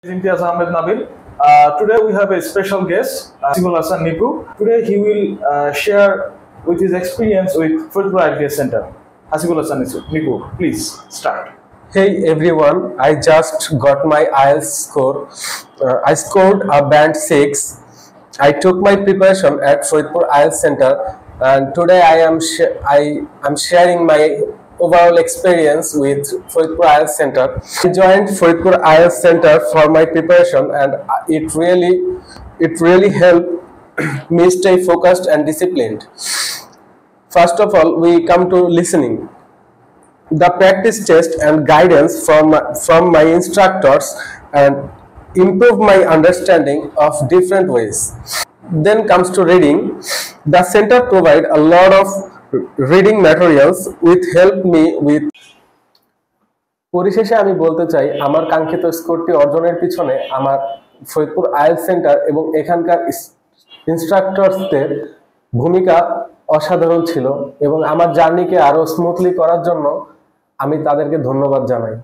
Imtiaz Ahmed Nabil. Today we have a special guest, Hasibul Hassan Niku. Today he will share with his experience with Faridpur IELTS Center. Hasibul Hassan Niku, please start. Hey everyone, I just got my IELTS score. I scored a band 6. I took my preparation at Faridpur IELTS Center, and today I am sharing my overall experience with Faridpur IELTS Center. I joined Faridpur IELTS Center for my preparation, and it really helped me stay focused and disciplined. First of all, we come to listening. The practice test and guidance from my instructors and improve my understanding of different ways. Then comes to reading. The center provide a lot of reading materials which help me with. পরিশেষে আমি বলতে চাই আমার কাঙ্ক্ষিত স্কোরটি অর্জনের পিছনে আমার Faridpur IELTS centre এবং এখানকার ইনস্ট্রাক্টরসদের ভূমিকা অসাধারণ ছিল এবং আমার জার্নিকে আরো স্মুথলি করার জন্য আমি তাদেরকে ধন্যবাদ জানাই।